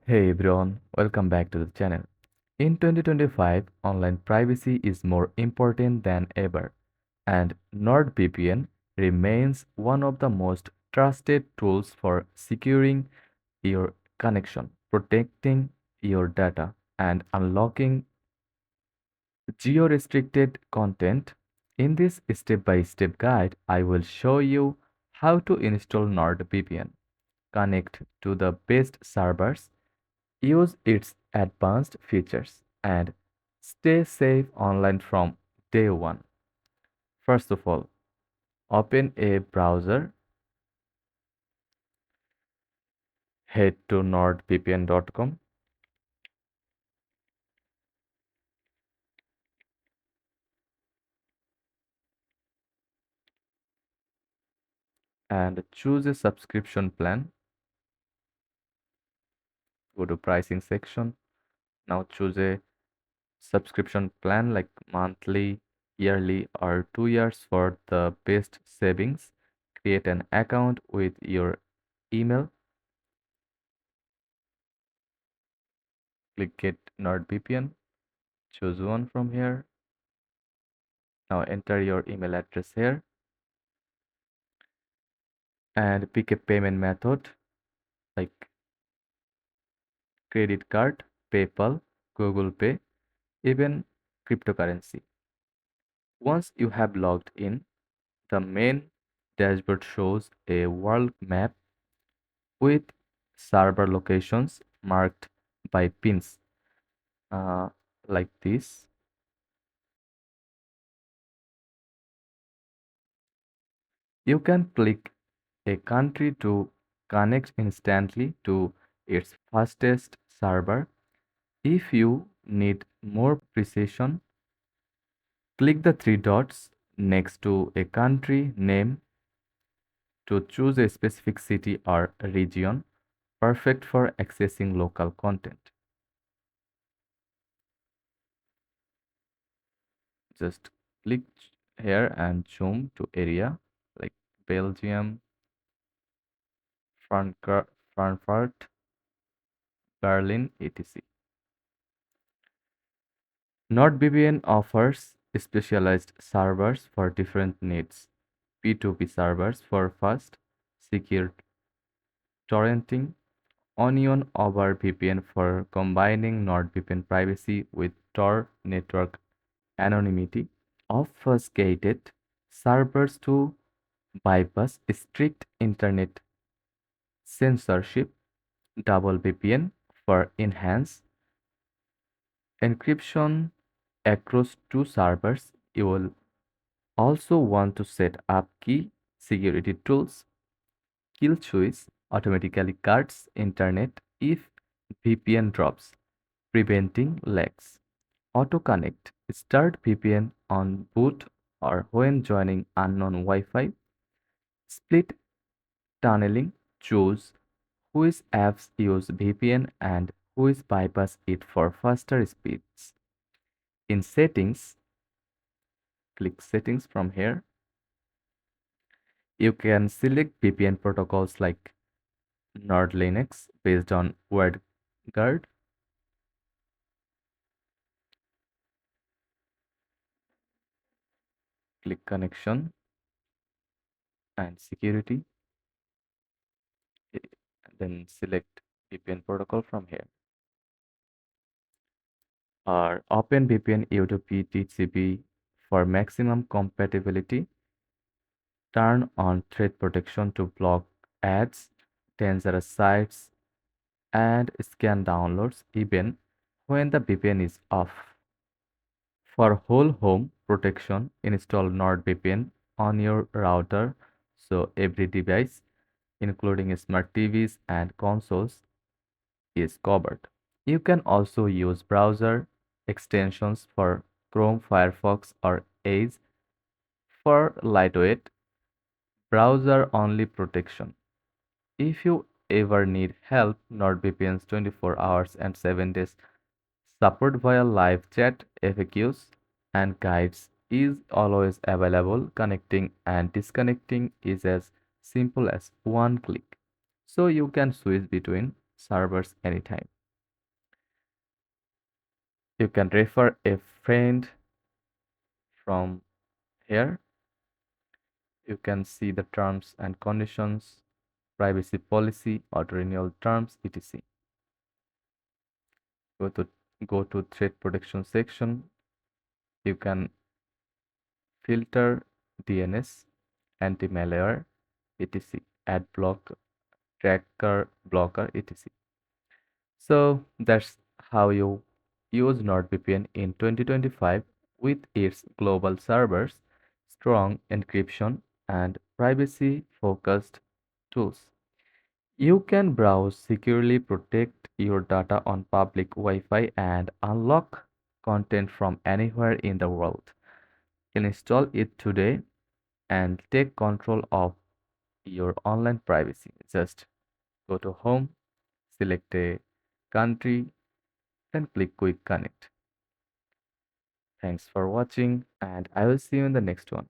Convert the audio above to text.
Hey everyone, welcome back to the channel. In 2025, online privacy is more important than ever, and NordVPN remains one of the most trusted tools for securing your connection, protecting your data, and unlocking geo-restricted content. In this step-by-step guide, I will show you how to install NordVPN, connect to the best servers, use its advanced features, and stay safe online from day one. First of all, open a browser, head to nordvpn.com, and choose a subscription plan. Go to pricing section. Now choose a subscription plan like monthly, yearly, or 2 years for the best savings. Create an account with your email. Click Get NordVPN. Choose one from here. Now enter your email address here and pick a payment method like credit card, PayPal, Google Pay, even cryptocurrency. Once you have logged in, the main dashboard shows a world map with server locations marked by pins uh, like this. You can click a country to connect instantly to its fastest server. If you need more precision, click the three dots next to a country name to choose a specific city or region, perfect for accessing local content. Just click here and zoom to area like Belgium, Frankfurt, Berlin, etc. NordVPN offers specialized servers for different needs. P2P servers for fast, secure torrenting, Onion over VPN for combining NordVPN privacy with Tor network anonymity, obfuscated servers to bypass strict internet censorship, double VPN for enhanced encryption across two servers. You will also want to set up key security tools. Kill switch automatically cuts internet if VPN drops, preventing lags. Auto connect. Start VPN on boot or when joining unknown Wi-Fi. Split tunneling. Choose which apps use VPN and which bypass it for faster speeds. In settings, click settings from here. You can select VPN protocols like Nord Linux based on WordGuard. Click connection and security. Then select VPN protocol from here. Or OpenVPN U2P TCP for maximum compatibility. Turn on threat protection to block ads, dangerous sites, and scan downloads even when the VPN is off. For whole home protection, install NordVPN on your router so every device, including smart TVs and consoles, is covered. You can also use browser extensions for Chrome, Firefox, or Edge for lightweight browser-only protection. If you ever need help, NordVPN's 24 hours and 7 days support via live chat, FAQs, and guides is always available. Connecting and disconnecting is as simple as one click. So you can switch between servers anytime. You can refer a friend from here. You can see the terms and conditions, privacy policy, auto renewal terms, etc. Go to go to threat protection section. You can filter DNS, anti-malware, etc. Ad block, tracker blocker, etc. So that's how you use NordVPN in 2025 with its global servers, strong encryption, and privacy-focused tools. You can browse securely, protect your data on public Wi-Fi, and unlock content from anywhere in the world. Install it today and take control of your online privacy. Just go to Home, select a country, then click Quick Connect. Thanks for watching, and I will see you in the next one.